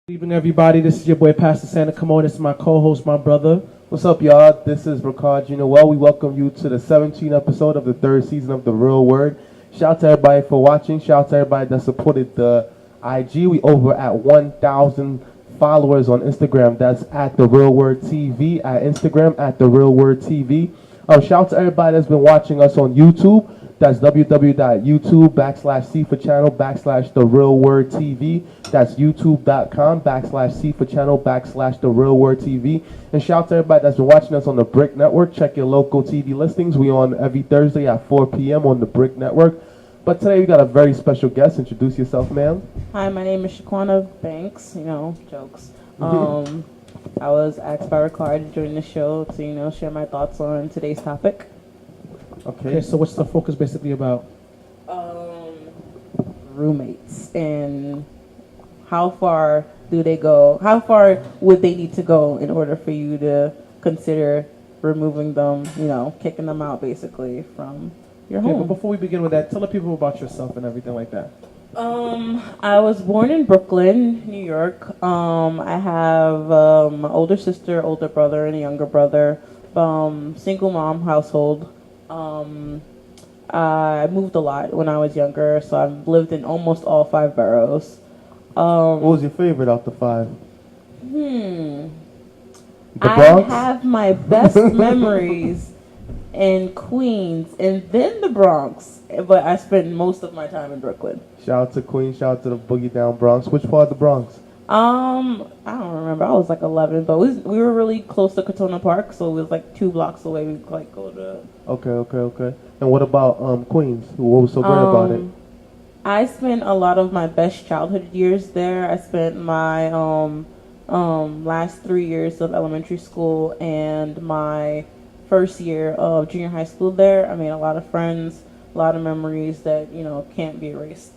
Good evening, everybody. This is your boy, Pastor Santa Cameau. This is my co-host, my brother. What's up, y'all? This is Rickard. Jean-Noel. We welcome you to the 17th episode of the third season of The Real Word. Shout out to everybody for watching. Shout out to everybody that supported the IG. We over at 1,000 followers on Instagram. That's at The Real Word TV. At Instagram, at The Real Word TV. Shout out to everybody that's been watching us on YouTube. That's www.youtube.com/C for channel /The Real Word TV. That's youtube.com/C for channel /The Real Word TV. And shout out to everybody that's been watching us on the BRIC Network. Check your local TV listings. We on every Thursday at 4 p.m. on the BRIC Network. But today we got a very special guest. Introduce yourself, ma'am. Hi, my name is Shaquana Banks. Jokes. I was asked by Rickard during the show to, share my thoughts on today's topic. Okay, so what's the focus basically about? Roommates and how far do they go? How far would they need to go in order for you to consider removing them, kicking them out basically from your home? But before we begin with that, tell the people about yourself and everything like that. I was born in Brooklyn, New York. I have an older sister, older brother, and a younger brother. Single mom household. I moved a lot when I was younger, so I've lived in almost all 5 boroughs. What was your favorite out the 5? The Bronx? I have my best memories in Queens and then the Bronx, but I spent most of my time in Brooklyn. Shout out to Queens. Shout out to the Boogie Down Bronx. Which part of the Bronx? I don't remember. I was like 11, but we were really close to Katona Park, so it was like 2 blocks away. We could like go to. Okay. And what about Queens? What was so great about it? I spent a lot of my best childhood years there. I spent my last 3 years of elementary school and my first year of junior high school there. I made a lot of friends, a lot of memories that can't be erased.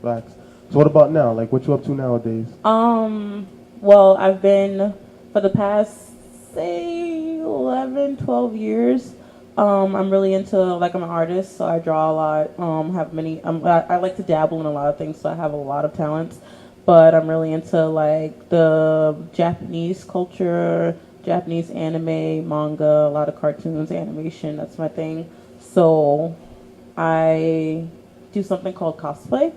Facts. So what about now? Like, what you up to nowadays? Well, I've been, for the past, say, 11, 12 years, I'm really into, like, I'm an artist, so I draw a lot, have many, I like to dabble in a lot of things, so I have a lot of talents, but I'm really into, like, the Japanese culture, Japanese anime, manga, a lot of cartoons, animation, that's my thing. So I do something called cosplay.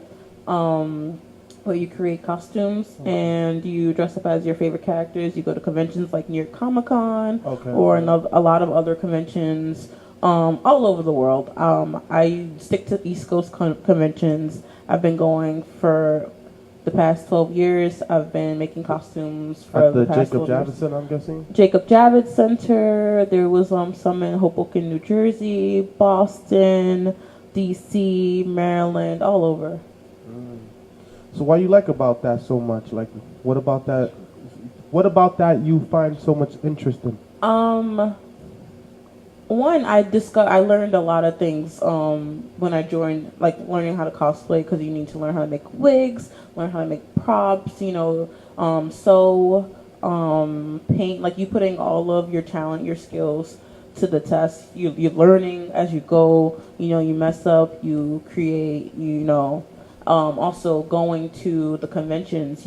Where you create costumes and you dress up as your favorite characters. You go to conventions like New York comiccon or a lot of other conventions all over the world. I stick to East Coast conventions. I've been going for the past 12 years. I've been making costumes for At the past Jacob Javits, I'm guessing? Jacob Javits Center. There was some in Hoboken, New Jersey, Boston, DC, Maryland, all over. So why you like about that so much? Like, what about that you find so much interest in? One, I learned a lot of things when I joined, like learning how to cosplay, because you need to learn how to make wigs, learn how to make props, sew, paint, like you putting all of your talent, your skills to the test. You're learning as you go, you mess up, you create, also going to the conventions,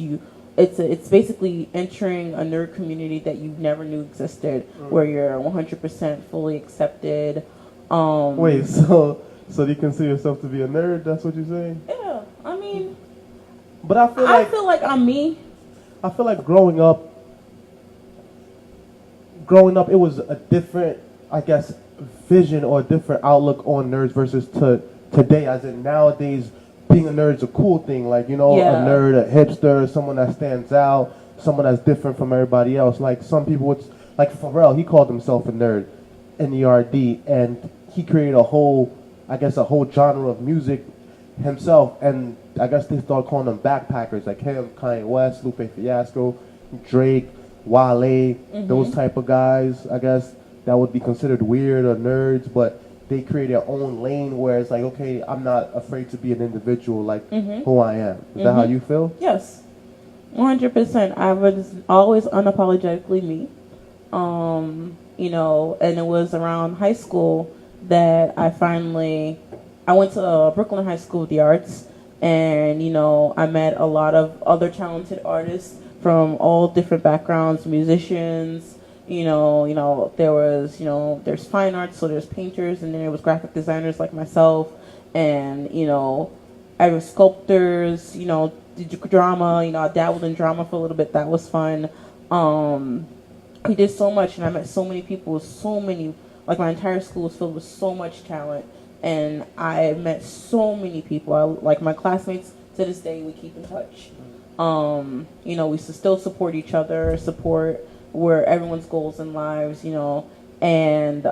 it's basically entering a nerd community that you never knew existed, where you're 100% fully accepted. Wait, so do you consider yourself to be a nerd? That's what you're saying? Yeah, I mean, but I feel like I'm me. I feel like growing up, it was a different, I guess, vision or a different outlook on nerds versus today. As in nowadays, being a nerd's a cool thing. Like, a nerd, a hipster, someone that stands out, someone that's different from everybody else. Like, some people, it's like Pharrell, he called himself a nerd, N-E-R-D, and he created a whole genre of music himself, and I guess they started calling them backpackers, like him, Kanye West, Lupe Fiasco, Drake, Wale, those type of guys, I guess, that would be considered weird or nerds, but they create their own lane where it's like, okay, I'm not afraid to be an individual like who I am. Is that how you feel? Yes, 100%. I was always unapologetically me. And it was around high school that I went to Brooklyn High School of the Arts, and I met a lot of other talented artists from all different backgrounds, musicians. There was there's fine arts, so there's painters, and then there was graphic designers like myself, and I was sculptors. Did drama. I dabbled in drama for a little bit. That was fun. We did so much, and I met so many people, like my entire school was filled with so much talent, and I met so many people. Like my classmates to this day, we keep in touch. We still support each other, support where everyone's goals in lives, and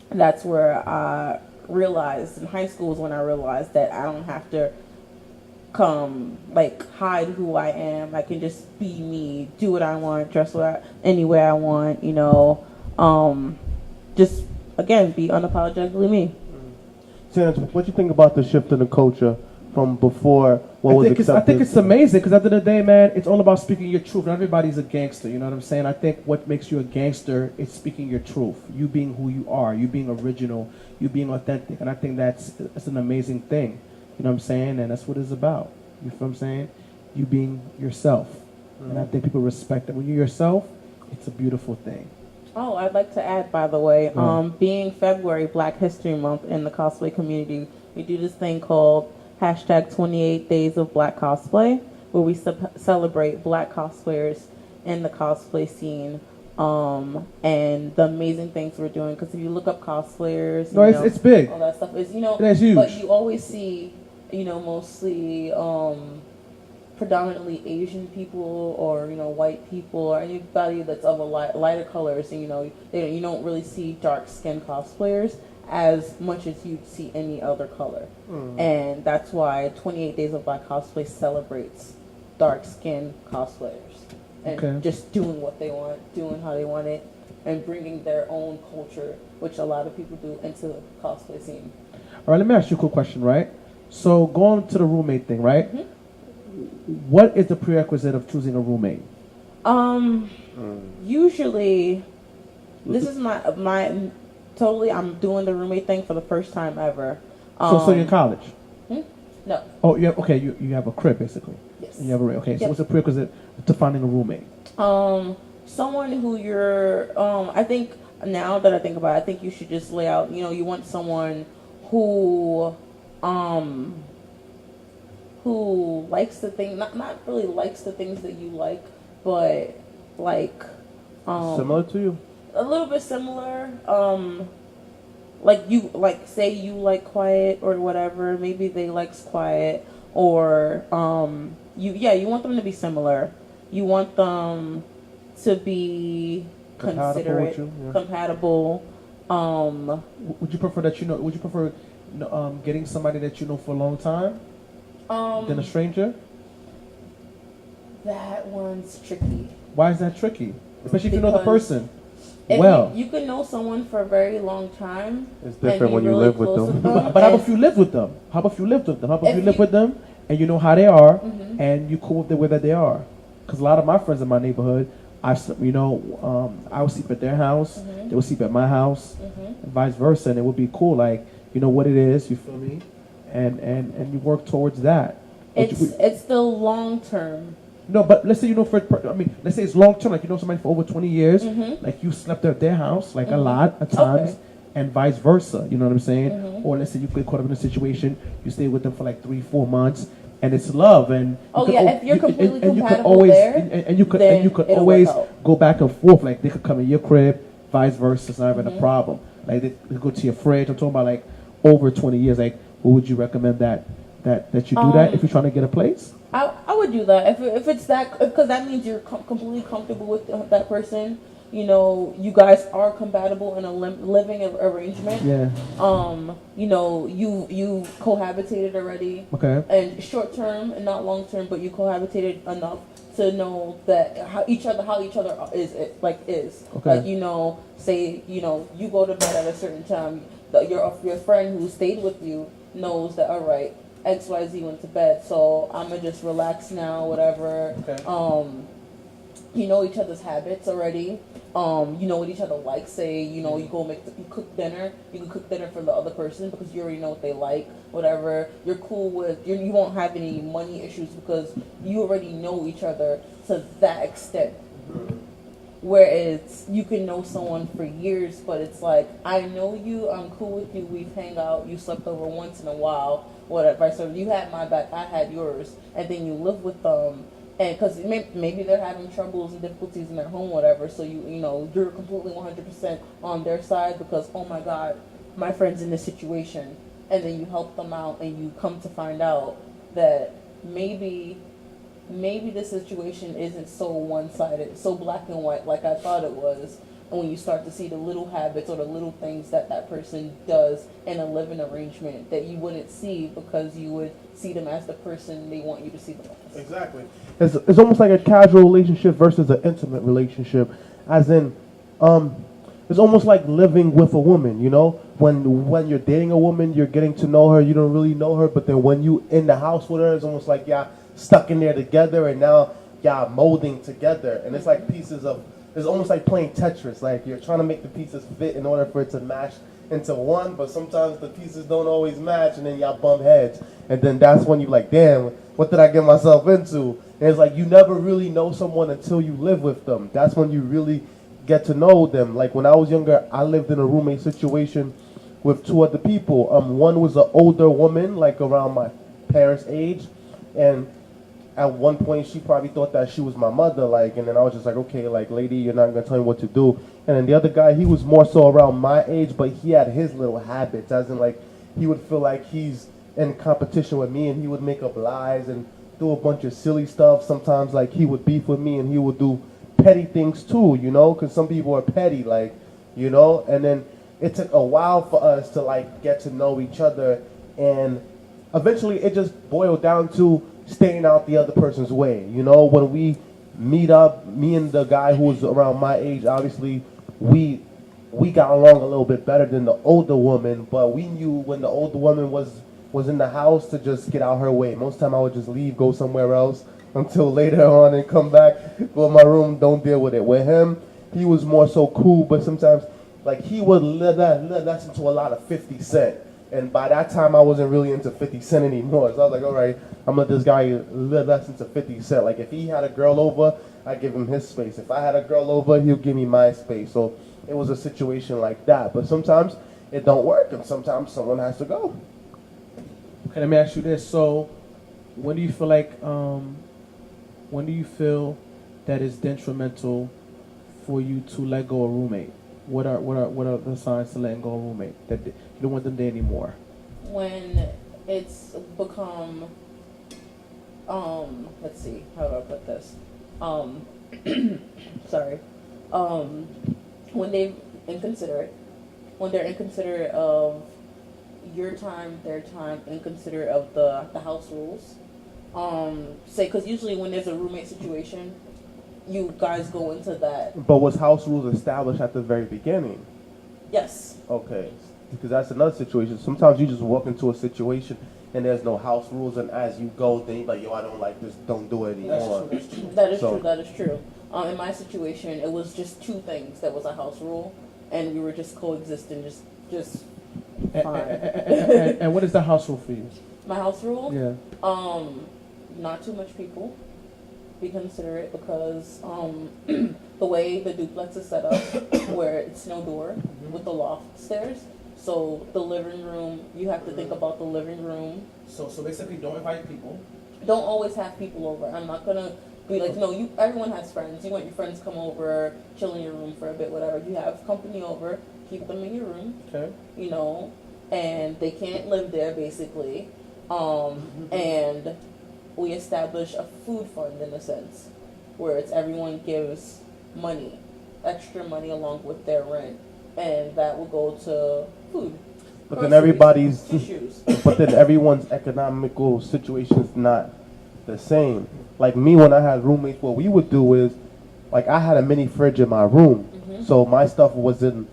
that's where I realized in high school is when I realized that I don't have to hide who I am. I can just be me, do what I want, dress any way I want, just again be unapologetically me. Sam, what do you think about the shift in the culture from before what was accepted? I think it's amazing because at the end of the day, man, it's all about speaking your truth. Not everybody's a gangster, you know what I'm saying? I think what makes you a gangster is speaking your truth. You being who you are, you being original, you being authentic. And I think that's an amazing thing, you know what I'm saying? And that's what it's about. You feel what I'm saying? You being yourself. And I think people respect that. When you're yourself, it's a beautiful thing. Oh, I'd like to add, by the way, being February Black History Month in the cosplay community, we do this thing called hashtag 28 Days of Black Cosplay, where we celebrate Black cosplayers in the cosplay scene, and the amazing things we're doing. Because if you look up cosplayers, it's big. All that stuff is, it's huge. But you always see, mostly predominantly Asian people or white people or anybody that's of a lighter colors, and you don't really see dark skinned cosplayers as much as you'd see any other color. And that's why 28 Days of Black Cosplay celebrates dark skinned cosplayers and just doing what they want, doing how they want it, and bringing their own culture, which a lot of people do, into the cosplay scene. All right, let me ask you a cool question, right? So going to the roommate thing, right? What is the prerequisite of choosing a roommate? Usually, this is my totally. I'm doing the roommate thing for the first time ever. So you're in college? No. Oh, you have a crib basically. Yes. And you have a okay. So what's the prerequisite to finding a roommate? Someone who you're. I think now that I think about it, I think you should just lay out. You want someone who likes the thing, not really likes the things that you like, but like similar to you, a little bit similar. Say you like quiet or whatever, maybe they likes quiet, or you want them to be similar. You want them to be considerate, compatible. Would you prefer Would you prefer getting somebody that you know for a long time than a stranger? That one's tricky. Why is that tricky? Especially if you know the person. You can know someone for a very long time. It's different when you live with them. But how about if you live with them? How about if you live with them and you know how they are and you cool with the way that they are? Because a lot of my friends in my neighborhood, I would sleep at their house, they would sleep at my house, and vice versa, and it would be cool. Like, you know what it is, you feel me? And you work towards that. It's the long term. No, but let's say let's say it's long term, like you know somebody for over 20 years, like you slept at their house, like a lot of times, and vice versa, you know what I'm saying? Or let's say you get caught up in a situation, you stay with them for like 3-4 months, and it's love, and if you're completely compatible you could always, there, and you could always go back and forth, like they could come in your crib, vice versa, it's not even a problem. Like they go to your fridge. I'm talking about like over 20 years. Like, what would you recommend that you do that if you're trying to get a place? I would do that if it's that, because that means you're completely comfortable with that person. You guys are compatible in a living arrangement. Yeah. You cohabitated already. Okay. And short term and not long term, but you cohabitated enough to know that how each other is. Okay. Like, say you go to bed at a certain time. Your friend who stayed with you knows that, all right, XYZ went to bed, so I'm gonna just relax now, whatever. Okay. you know each other's habits already. You know what each other likes. Say, you know, you cook dinner. You can cook dinner for the other person because you already know what they like. Whatever. You're cool with. You won't have any money issues because you already know each other to that extent. Whereas you can know someone for years, but it's like, I know you, I'm cool with you, we've hang out, you slept over once in a while, whatever. So you had my back, I had yours, and then you live with them. And because maybe they're having troubles and difficulties in their home, whatever. So you're completely 100% on their side because, oh my God, my friend's in this situation, and then you help them out, and you come to find out that maybe the situation isn't so one-sided, so black and white like I thought it was. And when you start to see the little habits or the little things that person does in a living arrangement that you wouldn't see because you would see them as the person they want you to see them as. Exactly. It's almost like a casual relationship versus an intimate relationship. As in, it's almost like living with a woman, you know? When you're dating a woman, you're getting to know her, you don't really know her, but then when you in the house with her, it's almost like y'all stuck in there together and now y'all molding together. And it's like it's almost like playing Tetris. Like you're trying to make the pieces fit in order for it to match into one, but sometimes the pieces don't always match and then y'all bump heads. And then that's when you're like, damn, what did I get myself into? And it's like you never really know someone until you live with them. That's when you really get to know them. Like when I was younger, I lived in a roommate situation with two other people. One was an older woman, like around my parents' age, and at one point she probably thought that she was my mother, like, and then I was just like, okay, like, lady, you're not gonna tell me what to do. And then the other guy, he was more so around my age, but he had his little habits, as in like he would feel like he's in competition with me, and he would make up lies and do a bunch of silly stuff. Sometimes like he would beef with me, and he would do petty things too, you know, because some people are petty, like, you know. And then it took a while for us to like get to know each other, and eventually it just boiled down to staying out the other person's way. You know, when we meet up, me and the guy who was around my age, obviously we got along a little bit better than the older woman, but we knew when the older woman was in the house to just get out her way. Most time I would just leave, go somewhere else until later on and come back, go in my room, don't deal with it. With him, he was more so cool, but sometimes like he would listen to a lot of 50 Cent. And by that time, I wasn't really into 50 Cent anymore. So I was like, all right, I'm going to let this guy listen to 50 Cent. Like, if he had a girl over, I'd give him his space. If I had a girl over, he'll give me my space. So it was a situation like that. But sometimes it don't work, and sometimes someone has to go. Okay, let me ask you this. So when do you feel like, when do you feel that it's detrimental for you to let go of a roommate? What are the signs to letting go of a roommate that you don't want them there anymore? When it's become, let's see, how do I put this? Sorry. When they're inconsiderate of your time, their time, inconsiderate of the house rules. Say, because usually when there's a roommate situation, you guys go into that. But was house rules established at the very beginning? Yes. Okay. Because that's another situation. Sometimes you just walk into a situation and there's no house rules, and as you go, then you're like, yo, I don't like this, don't do it anymore. That is true. In my situation, it was just two things that was a house rule, and we were just coexisting, just fine. And what is the house rule for you? My house rule? Yeah. Not too much people. Be considerate because the way the duplex is set up, where it's no door with the loft stairs, so the living room, you have to think about the living room. So basically, don't invite people. Don't always have people over. I'm not gonna be like, no, everyone has friends. You want your friends to come over, chill in your room for a bit, whatever. You have company over, keep them in your room. Okay. You know, and they can't live there basically. And we establish a food fund in a sense, where it's everyone gives money, extra money along with their rent, and that will go to food. But then everybody's tissues. But then everyone's economical situation's not the same. Like me, when I had roommates, what we would do is, like, I had a mini fridge in my room, so my stuff was in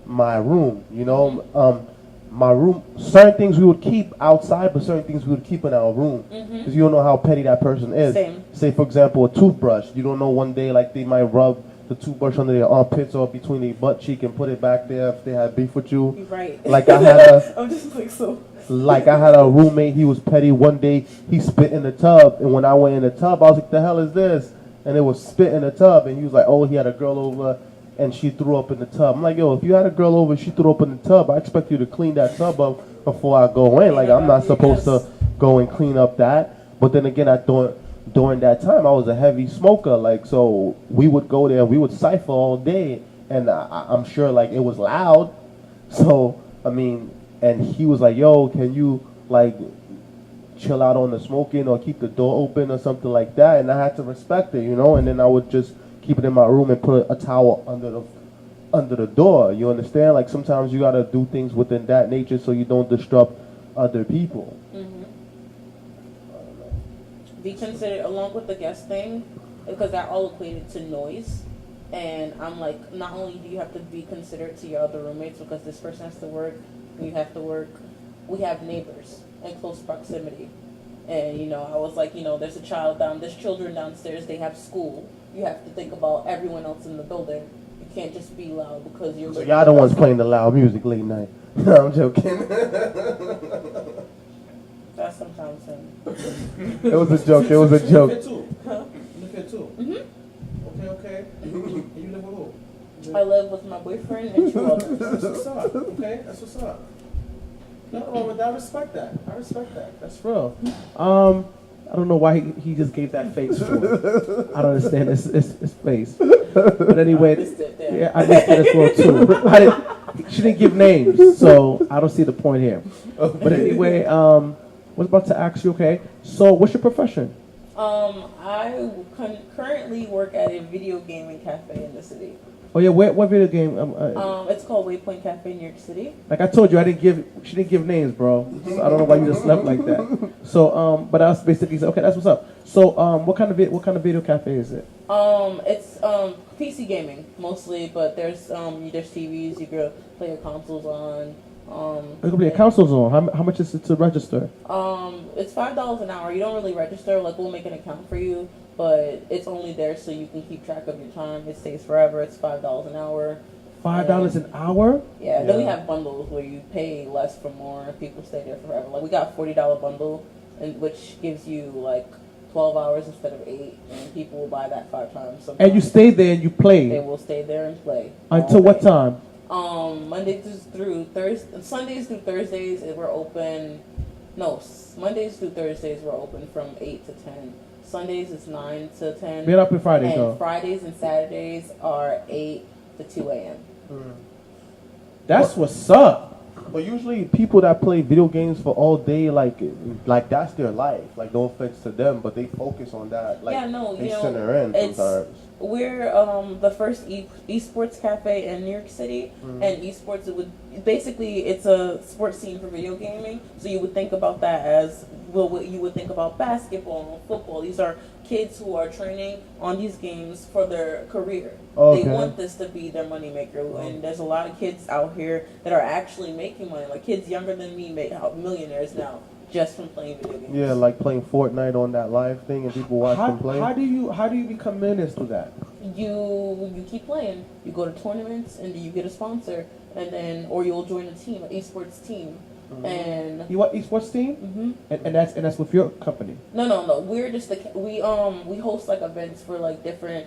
my room. You know, my room, certain things we would keep outside, but certain things we would keep in our room. Because you don't know how petty that person is. Same. Say, for example, a toothbrush. You don't know one day, like, they might rub the toothbrush under their armpits or between their butt cheek and put it back there if they had beef with you. You're right. Like, I had a... I'm just like, so... Like, I had a roommate, he was petty. One day, he spit in the tub, and when I went in the tub, I was like, the hell is this? And it was spit in the tub, and he was like, oh, he had a girl over, and she threw up in the tub. I'm like, yo, if you had a girl over, she threw up in the tub, I expect you to clean that tub up before I go in. Like, I'm not supposed to go and clean up that. But then again, I thought during that time, I was a heavy smoker. Like, so we would go there, we would cipher all day, and I'm sure, like, it was loud. So, I mean... And he was like, yo, can you, like, chill out on the smoking or keep the door open or something like that? And I had to respect it, you know? And then I would just keep it in my room and put a towel under the door. You understand? Like, sometimes you got to do things within that nature so you don't disrupt other people. Be considered, along with the guest thing, because that all equated to noise. And I'm like, not only do you have to be considerate to your other roommates because this person has to work, you have to work. We have neighbors in close proximity. And, you know, I was like, you know, there's children downstairs, they have school. You have to think about everyone else in the building. You can't just be loud because you're... So y'all the ones playing the loud music late night. No, I'm joking. That's sometimes him. It was a joke, it was a joke. You live here too? Okay. And you live with who? I live with my boyfriend and 2 others. That's what's up. Okay, that's what's up. Nothing wrong with that. I respect that. That's real. I don't know why he just gave that face for it. I don't understand his face. But anyway, I missed it as well too. She didn't give names, so I don't see the point here. But anyway, I was about to ask you. Okay, so what's your profession? I currently work at a video gaming cafe in the city. Oh yeah, what video game? It's called Waypoint Cafe in New York City. Like I told you, she didn't give names, bro. So I don't know why you just left like that. So, but I was basically said, okay, that's what's up. So, what kind of video cafe is it? It's PC gaming mostly, but there's TVs you can play your consoles on. It could be a consoles on. How much is it to register? It's $5 an hour. You don't really register. Like we'll make an account for you. But it's only there so you can keep track of your time. It stays forever. It's $5 an hour. $5 an hour? Yeah. Then we have bundles where you pay less for more. People stay there forever. Like we got a $40 bundle, which gives you like 12 hours instead of 8, and people will buy that 5 times. Sometimes. And you stay there and you play. They will stay there and play until what time? Mondays through Thursdays. Sundays through Thursdays we're open. No, Mondays through Thursdays we're open from 8 to 10. Sundays is 9 to 10. Get up on Fridays, and though. Fridays and Saturdays are 8 to 2 a.m. That's what's up. But usually people that play video games for all day, like that's their life. Like, no offense to them, but they focus on that. Like, they center in sometimes. We're the first esports cafe in New York City, and esports it's a sports scene for video gaming. So you would think about that as what you would think about basketball and football. These are kids who are training on these games for their career. Okay. They want this to be their moneymaker, and there's a lot of kids out here that are actually making money. Like kids younger than me make millionaires now just from playing video games. Yeah, like playing Fortnite on that live thing, and people watch them play. How do you become millionaires through that? You keep playing. You go to tournaments, and you get a sponsor, or you'll join a team, an esports team. And you what esports team? And that's with your company. No. We're just we host like events for like different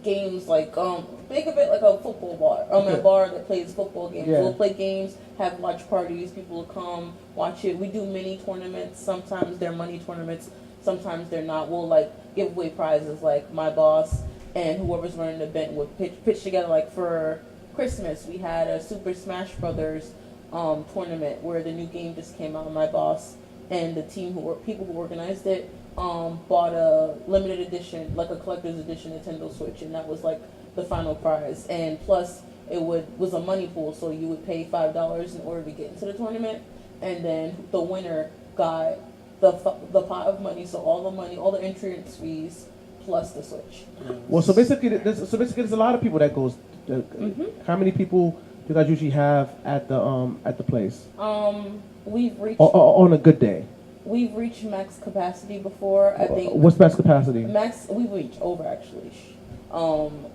games. Like think of it like a football bar. A bar that plays football games. Yeah. We'll play games, have watch parties. People will come watch it. We do mini tournaments. Sometimes they're money tournaments. Sometimes they're not. We'll like give away prizes. Like my boss and whoever's running the event would pitch together. Like for Christmas, we had a Super Smash Brothers tournament where the new game just came out. My boss and the people who organized it bought a limited edition, like a collector's edition Nintendo Switch, and that was like the final prize. And plus it was a money pool, so you would pay $5 in order to get into the tournament, and then the winner got the pot of money, so all the entrance fees plus the Switch. Well, so basically there's a lot of people that goes. How many people you guys usually have at the place? We've reached On a good day. We've reached max capacity before. I think. What's max capacity? We've reached over actually.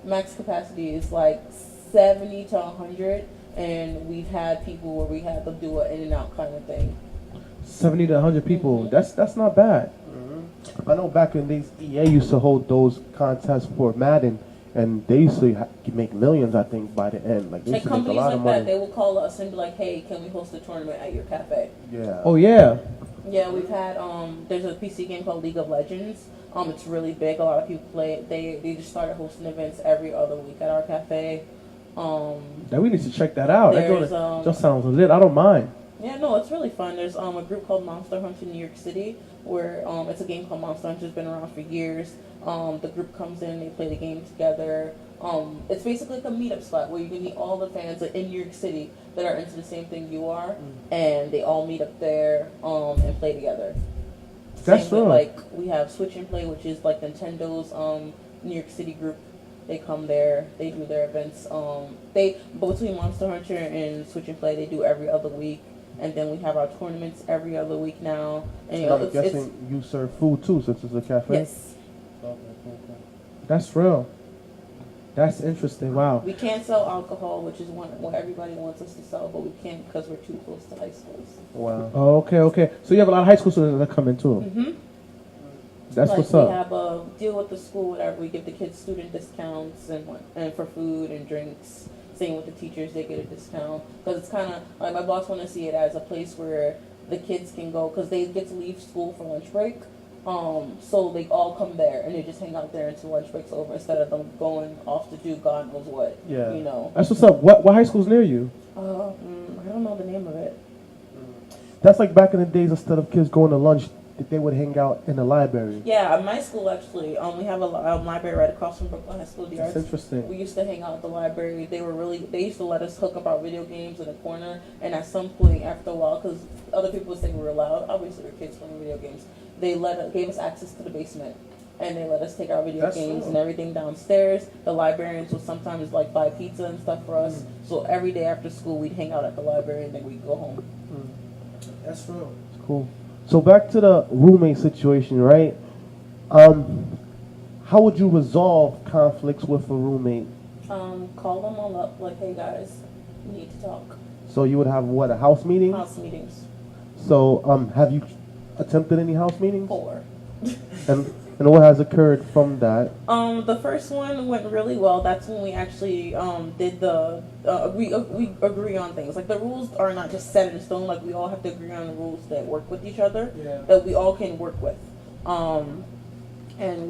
Max capacity is like 70 to 100, and we've had people where we had to do an in and out kind of thing. 70 to 100 people. That's not bad. I know back in days, EA used to hold those contests for Madden, and they used to make millions, I think, by the end. Like, they used to make a lot of money. That, they will call us and be like, hey, can we host a tournament at your cafe? Yeah. Oh, yeah. Yeah, we've had, there's a PC game called League of Legends. It's really big. A lot of people play it. They just started hosting events every other week at our cafe. That we need to check that out. That just sounds lit. I don't mind. Yeah, no, it's really fun. There's a group called Monster Hunt in New York City, where it's a game called Monster Hunt. It's been around for years. The group comes in, they play the game together. It's basically like a meetup spot where you can meet all the fans in New York City that are into the same thing you are, and they all meet up there and play together. That's true. Like we have Switch and Play, which is like Nintendo's New York City group. They come there, they do their events. But between Monster Hunter and Switch and Play, they do every other week. And then we have our tournaments every other week now. And you know, I'm guessing you serve food too, since it's a cafe. Yes. Okay. That's real. That's interesting. Wow. We can't sell alcohol, which is what everybody wants us to sell, but we can't because we're too close to high schools. Wow. Oh, okay. So you have a lot of high school students that come in too. Mm-hmm. That's like what's up. We have a deal with the school, whatever. We give the kids student discounts and for food and drinks. Same with the teachers, they get a discount. Because it's kind of, like my boss want to see it as a place where the kids can go, because they get to leave school for lunch break. So they all come there and they just hang out there until lunch break's over instead of them going off to do God knows what. Yeah. You know. That's what's up. What high school's near you? I don't know the name of it. That's like back in the days, instead of kids going to lunch, they would hang out in the library. Yeah, at my school actually, we have a library right across from Brooklyn High School. That's interesting. We used to hang out at the library. They used to let us hook up our video games in the corner. And at some point, after a while, because other people would say we were loud, obviously we're kids playing video games. They gave us access to the basement, and they let us take our video games and everything downstairs. The librarians would sometimes like buy pizza and stuff for us. So every day after school, we'd hang out at the library and then we'd go home. That's real. Cool. So back to the roommate situation, right? How would you resolve conflicts with a roommate? Call them all up, like, hey guys, we need to talk. So you would have what, a house meeting? House meetings. So have you attempted any house meetings? 4. And what has occurred from that? The first one went really well. That's when we actually did the we agree on things. Like the rules are not just set in stone. Like we all have to agree on the rules that work with each other, that we all can work with. And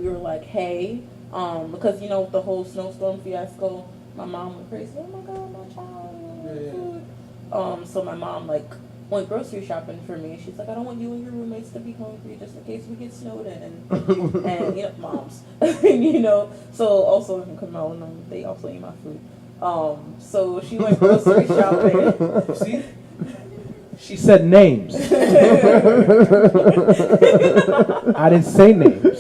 we were like, hey, because you know with the whole snowstorm fiasco, my mom went crazy. Oh my god, my child, food. So my mom like went grocery shopping for me. She's like, I don't want you and your roommates to be hungry just in case we get snowed in. And you know, moms, you know. So also in Cameau, they also eat my food. So she went grocery shopping. See? She said names. I didn't say names.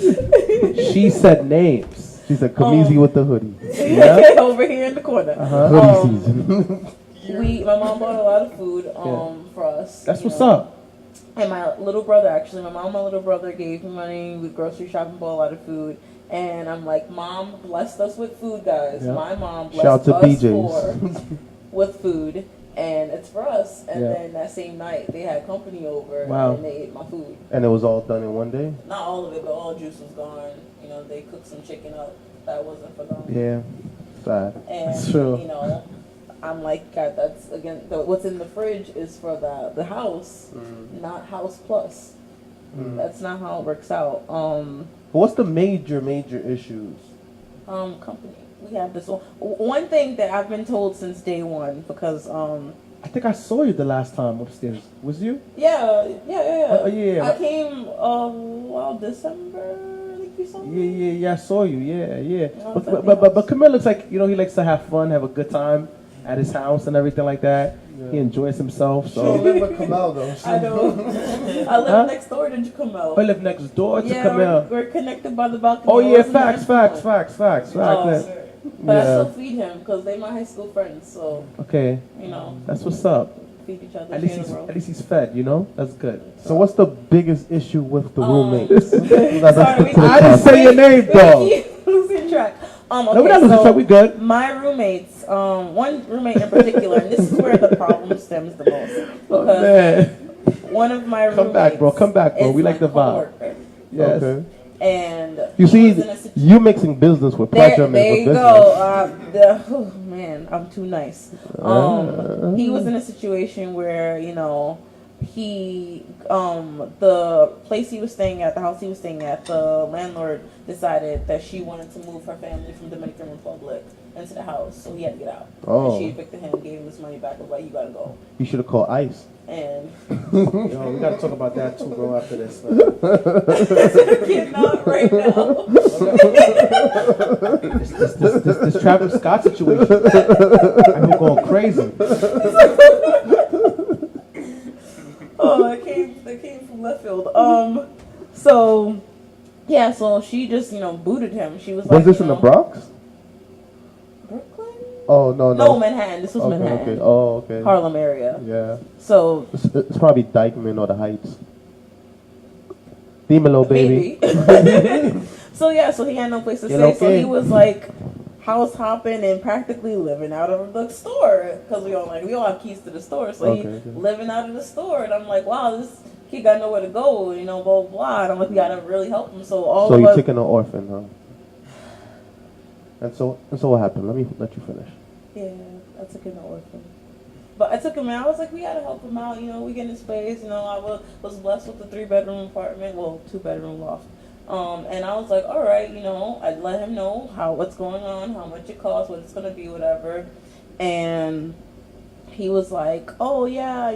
She said names. She said, come easy with the hoodie. Yeah. Over here in the corner. Hoodie season. My mom bought a lot of food for us. That's what's up. And my little brother, actually, my mom and my little brother gave me money. We grocery shopping, bought a lot of food. And I'm like, Mom blessed us with food, guys. Yeah. My mom blessed us with food. And it's for us. And then that same night, they had company over. Wow. And they ate my food. And it was all done in one day? Not all of it, but all juice was gone. You know, they cooked some chicken up. That wasn't for them. Yeah. Sad. And, that's true. You know, I'm like, God, that's, again, what's in the fridge is for the house, not house plus. That's not how it works out. What's the major issues? Company. We have this one thing that I've been told since day one, because I think I saw you the last time upstairs. Was you? Yeah. Yeah. I came December. Yeah, I saw you. Yeah. But Camille looks like, you know, he likes to have fun, have a good time at his house and everything like that. Yeah. He enjoys himself. So. She don't live with Cameau though. I know. I live next door to Cameau. I live next door to Camille. We're connected by the balcony. Oh yeah, facts. But I still feed him because they're my high school friends. So Okay, you know, that's what's up. feed each other. At least he's fed. You know, that's good. So what's the biggest issue with the roommates? Sorry, I didn't say your name, though. Losing track. Okay, No, we're not losing track. We good. My roommates, one roommate in particular, and this is where the problem stems the most. Oh, Because man. one of my roommates. Come back, bro. is We like my the vibe. coworker. Yes. Okay. And You he was see, in a you mixing business with pleasure. there you go. Oh man, I'm too nice. He was in a situation where he the place he was staying at, the house he was staying at, the landlord decided that she wanted to move her family from Dominican Republic into the house, so he had to get out. Oh. And she evicted him, gave him his money back, was like, you gotta go. You should have called ICE. And Yo, we gotta talk about that too, bro. After this, man. I cannot right now. this Travis Scott situation. I've been going crazy. Oh, that came from left field. So she just booted him. She was like, Was this in the Bronx? Brooklyn? Oh no. No, Manhattan. This was Manhattan. Okay. Oh, okay. Harlem area. Yeah. So It's probably Dykeman or the Heights. Dímelo, baby. maybe. So he had no place to stay. Okay. So he was like house hopping and practically living out of the store because we all have keys to the store. So he living out of the store, and I'm like, wow, this kid got nowhere to go. Blah blah blah. And I'm like, we gotta really help him. So you're taking an orphan, huh? And so what happened? Let you finish. Yeah, I took him to orphan. But I took him out. I was like, we gotta help him out. We get in space. I was blessed with a 3-bedroom apartment. Well, 2-bedroom loft. And I was like, all right, I'd let him know what's going on, how much it costs, what it's gonna be, whatever. And he was like, oh yeah,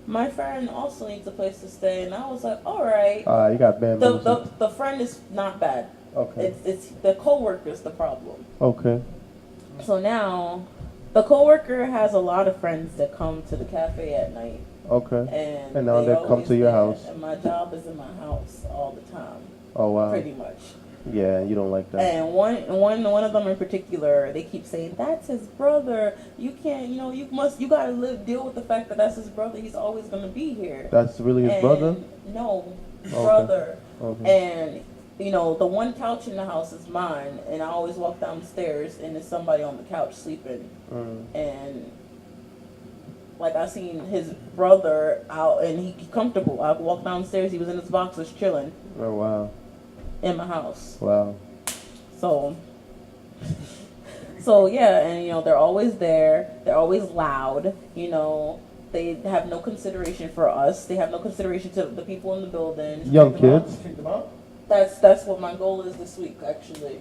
my friend also needs a place to stay. And I was like, all right. You got bamboozled. The friend is not bad. Okay. It's the coworker's the problem. Okay. So now, the coworker has a lot of friends that come to the cafe at night. Okay. And now they come to your house. And my job is in my house all the time. Oh wow. Pretty much. Yeah, you don't like that. And one of them in particular, they keep saying that's his brother. You can't, you gotta deal with the fact that that's his brother. He's always gonna be here. That's really his brother? No, Okay. brother. Okay. And the one couch in the house is mine, and I always walk downstairs and there's somebody on the couch sleeping. And like I seen his brother out and he comfortable. I walked downstairs, he was in his boxers chilling. Oh wow. In my house. Wow. So yeah, and they're always there. They're always loud. They have no consideration for us. They have no consideration to the people in the building. Young kids. That's what my goal is this week, actually.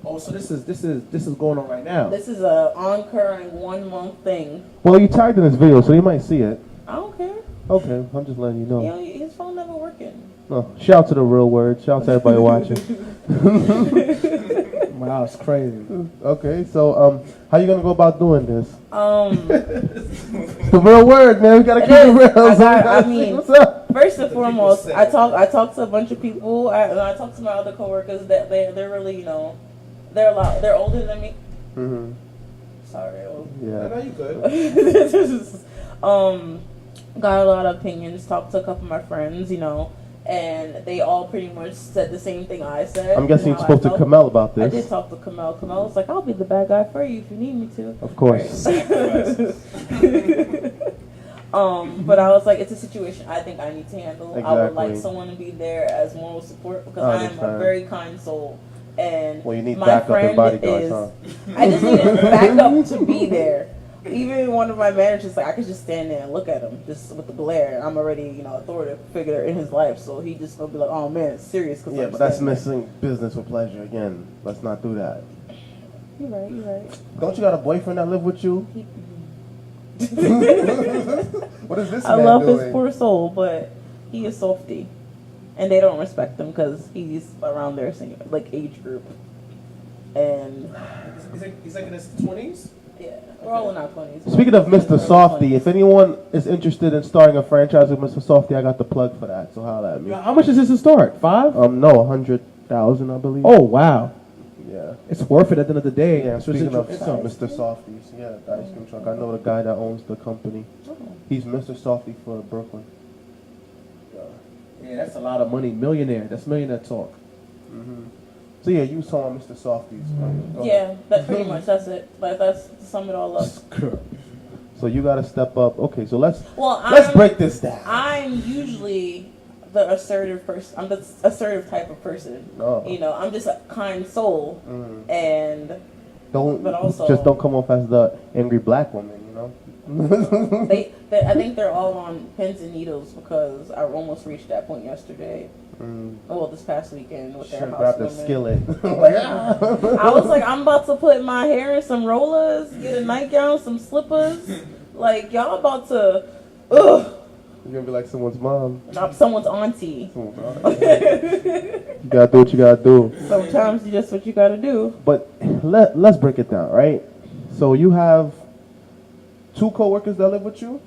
Oh, so this is going on right now. This is a oncurring 1 month thing. Well, you tagged in this video, so you might see it. I don't care. Okay, I'm just letting you know. His phone never working. No, shout out to the real word. Shout out to everybody watching. Wow, it's crazy. Okay, so how you gonna go about doing this? The The real word, man. We gotta keep it real. I mean, what's up? First and foremost, I talk to a bunch of people. I talk to my other coworkers that they're really they're older than me. Mm-hmm. Sorry. Yeah. I know you good. Got a lot of opinions. Talked to a couple of my friends, and they all pretty much said the same thing I said. I'm guessing you spoke to Cameau about this. I did talk to Cameau. Cameau was like, I'll be the bad guy for you if you need me to. Of course. But I was like, it's a situation I think I need to handle. Exactly. I would like someone to be there as moral support because I am a very kind soul. And well, you need my backup friend and bodyguards, is, huh? I just need backup to be there. Even one of my managers, like, I could just stand there and look at him just with the glare. I'm already, authoritative figure in his life, so he just gonna be like, oh man, it's serious. Yeah, but that's missing business with pleasure again. Let's not do that. You're right. Don't you got a boyfriend that live with you? What is this? I love his poor soul, but he is softy, and they don't respect him because he's around their age group, and he's like in his 20s. Yeah, we're all in our 20s. Speaking of Mr. Softy, if anyone is interested in starting a franchise with Mr. Softy, I got the plug for that. So holla at me. How much is this to start? 5? No, 100,000, I believe. Oh wow. Yeah. It's worth it at the end of the day. Yeah, It's speaking of income. Mr. Softies, yeah, the ice cream truck. I know the guy that owns the company. He's Mr. Softy for Brooklyn. Yeah, that's a lot of money. Millionaire. That's millionaire talk. Mm-hmm. So yeah, you was talking about Mr. Softies. Go Yeah, ahead. that's pretty much, that's it. Like, that's to sum it all up. So you got to step up. Okay, so let's Well, break this down. I'm usually the assertive person. I'm the assertive type of person. Oh. You know, I'm just a kind soul, and but also just don't come off as the angry black woman, you know. I think they're all on pins and needles because I almost reached that point yesterday. Well, this past weekend with their Should house grab the women. skillet. I was like, I'm about to put my hair in some rollers, get a nightgown, some slippers. Like, y'all about to, ugh. You're gonna be like someone's mom. I'm someone's auntie. You gotta do what you gotta do. Sometimes you just what you gotta do. But let's break it down, right? So you have 2 coworkers that live with you,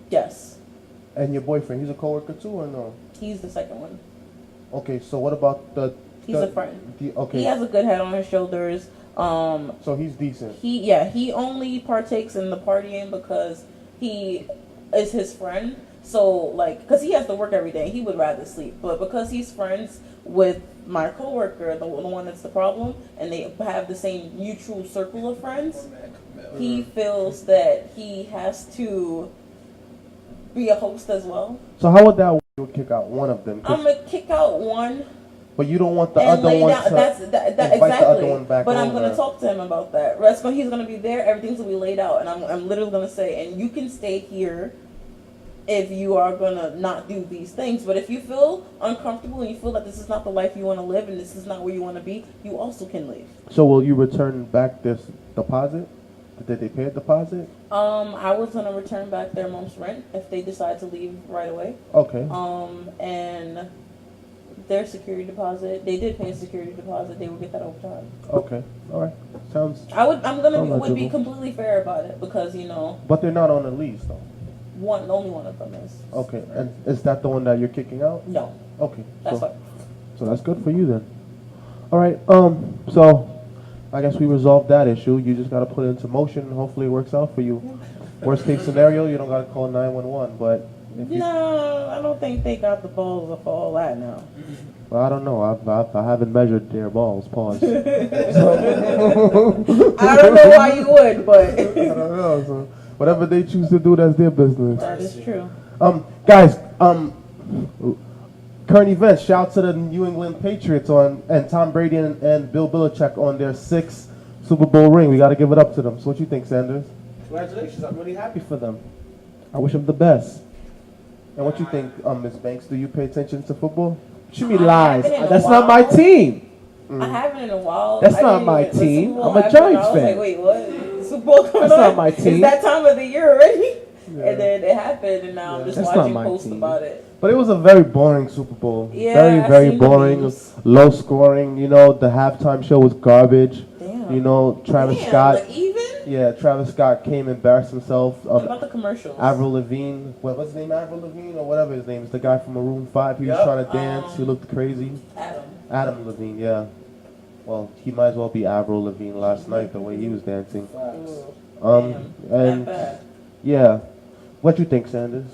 Yes. and your boyfriend. He's a coworker too, or no? He's the second one. Okay, so what about He's a friend. Okay. He has a good head on his shoulders. So he's decent. He only partakes in the partying because he is his friend. So, like, because he has to work every day, he would rather sleep. But because he's friends with my coworker, the one that's the problem, and they have the same mutual circle of friends, he feels that he has to be a host as well. So how would that work? You would kick out one of them, I'm gonna kick out one. but you don't want the And other lay one down. to That's invite exactly. the other one back But I'm over. gonna talk to him about that. He's gonna be there. Everything's gonna be laid out, and I'm literally gonna say, and you can stay here if you are gonna not do these things. But if you feel uncomfortable and you feel that this is not the life you want to live and this is not where you want to be, you also can leave. So will you return back this deposit? Did they pay a deposit? I was gonna return back their mom's rent if they decide to leave right away. Okay. And their security deposit, they did pay a security deposit. They will get that over time. Okay. All right. Sounds. I'm gonna Sounds would be legible. completely fair about it because But they're not on the lease though. only one of them is. Okay. And is that the one that you're kicking out? No, Okay. that's so, fine. So that's good for you then. All right. So I guess we resolved that issue. You just gotta put it into motion and hopefully it works out for you. Worst case scenario, you don't gotta call 911. But if you, No, I don't think they got the balls for all that now. well, I don't know. I haven't measured their balls. Pause. I don't know why you would, but I don't know. So whatever they choose to do, that's their business. that is true. Guys, current events. Shout out to the New England Patriots and Tom Brady and Bill Belichick on their 6th Super Bowl ring. We got to give it up to them. So what you think, Sanders? Congratulations. I'm really happy for them. I wish them the best. And what you think, Ms. Banks? Do you pay attention to football? She be I lies. haven't in a That's not my while. team. I haven't in a while. That's I not didn't my even- the team. Super Bowl I'm a happened, Giants I was fan. like, wait, what? Super Bowl coming That's on? not my team. It's that time of the year already. And then it happened, and now I'm just That's not watching my posts team. about it. But it was a very boring Super Bowl. Yeah, very, I've very seen the boring. memes. Low scoring. You know, the halftime show was garbage. Damn. You know, Travis Damn, Scott. like even? Yeah, Travis Scott came embarrassed himself. What about the commercials? Avril Lavigne, what's his name? Avril Lavigne or whatever his name is. The guy from Maroon 5. He was trying to dance. He looked crazy. Adam Levine, yeah. Well, he might as well be Avril Lavigne last night the way he was dancing. And yeah, what you think, Sanders?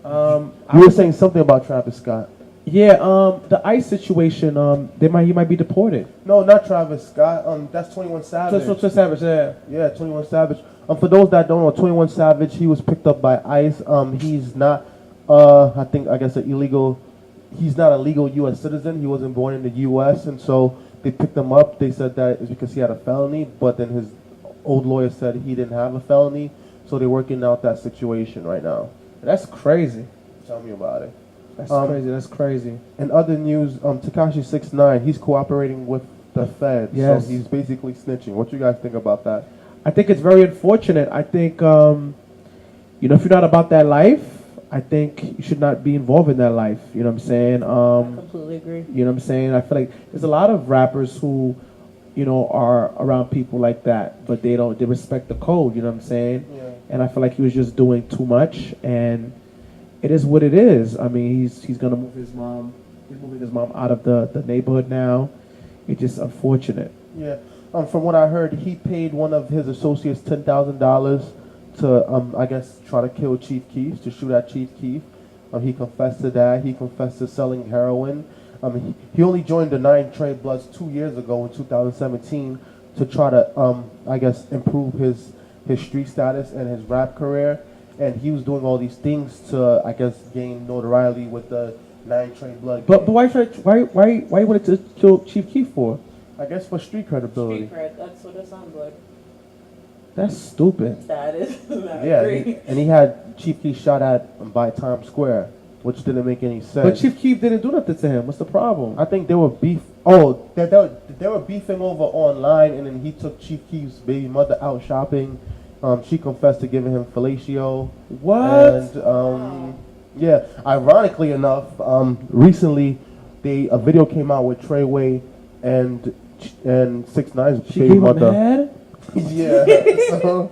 You were saying something about Travis Scott. Yeah, the ICE situation, he might be deported. No, not Travis Scott. That's 21 Savage. Just Savage, yeah. Yeah, 21 Savage. For those that don't know, 21 Savage, he was picked up by ICE. He's not, he's not a legal U.S. citizen. He wasn't born in the U.S., and so they picked him up. They said that it's because he had a felony, but then his old lawyer said he didn't have a felony, so they're working out that situation right now. That's crazy. Tell me about it. That's crazy. In other news, Tekashi 6ix9ine, he's cooperating with the Fed, Yes. so he's basically snitching. What you guys think about that? I think it's very unfortunate. I think, if you're not about that life, I think you should not be involved in that life. You know what I'm saying? I completely agree. You know what I'm saying? I feel like there's a lot of rappers who, are around people like that, but they respect the code. You know what I'm saying? Yeah. And I feel like he was just doing too much, and it is what it is. I mean, he's gonna move his mom. He's moving his mom out of the neighborhood now, It's just unfortunate. Yeah. From what I heard, he paid one of his associates $10,000 to, I guess, try to kill Chief Keef, to shoot at Chief Keef. He confessed to that. He confessed to selling heroin. He only joined the 9 Trey Bloods 2 years ago in 2017 to try to, I guess, improve his street status and his rap career. And he was doing all these things to, I guess, gain notoriety with the 9 Trey Blood. But why you wanted to kill Chief Keef for? I guess for street credibility. Street cred, that's what it sounds like. That's stupid. That is. Yeah, and he had Chief Keef shot at by Times Square, which didn't make any sense. But Chief Keef didn't do nothing to him. What's the problem? I think they were beef. Oh, they were beefing over online, and then he took Chief Keef's baby mother out shopping. She confessed to giving him fellatio. What? And yeah, ironically enough, recently a video came out with Treyway and 6ix9ine's She baby gave him mother. head? Yeah. So,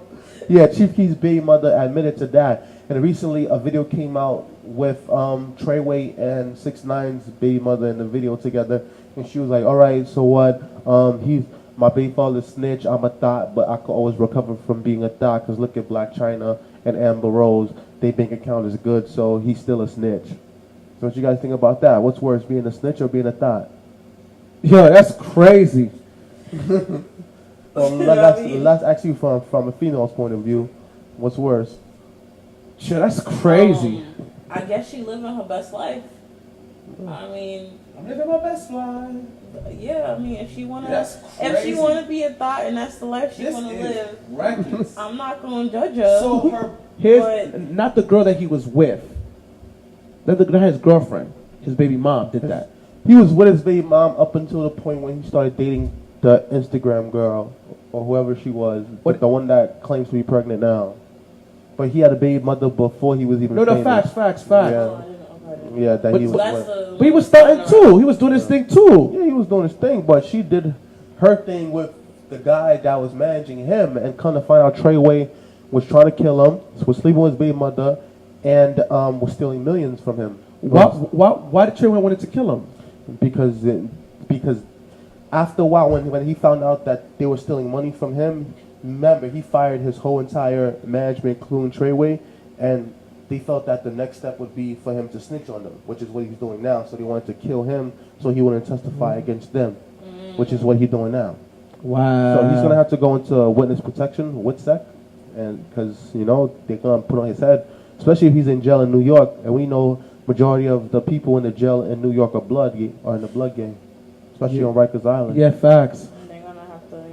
yeah, Chief Keef's baby mother admitted to that. And recently a video came out with Treyway and 6ix9ine's baby mother in the video together. And she was like, all right, so what? My baby father's snitch. I'm a thot, but I could always recover from being a thot because look at Black China and Amber Rose. Their bank account is good, so he's still a snitch. So what you guys think about that? What's worse, being a snitch or being a thot? Yo, that's crazy. Let's ask you from a female's point of view. What's worse? Yo, that's crazy. I guess she living her best life. I mean, I'm living my best life. Yeah, I mean, if she wanna be a thought and that's the life she wanna live, reckless. I'm not gonna judge her. So not the girl that he was with. Not his girlfriend. His baby mom did that. He was with his baby mom up until the point when he started dating the Instagram girl or whoever she was, the one that claims to be pregnant now. But he had a baby mother before he was even. No, facts. Yeah, that he was. But he was starting too. He was doing his thing too. Yeah, he was doing his thing, but she did her thing with the guy that was managing him, and come to find out Treyway was trying to kill him, was sleeping with his baby mother, and was stealing millions from him. Why did Treyway wanted to kill him? Because after a while, when he found out that they were stealing money from him, remember, he fired his whole entire management, including Treyway, and they felt that the next step would be for him to snitch on them, which is what he's doing now. So they wanted to kill him so he wouldn't testify against them, which is what he's doing now. Wow. So he's going to have to go into witness protection, WITSEC, and because, they're going to put on his head, especially if he's in jail in New York, and we know majority of the people in the jail in New York are in the blood gang, especially on Rikers Island. Yeah, facts. They're going to have to,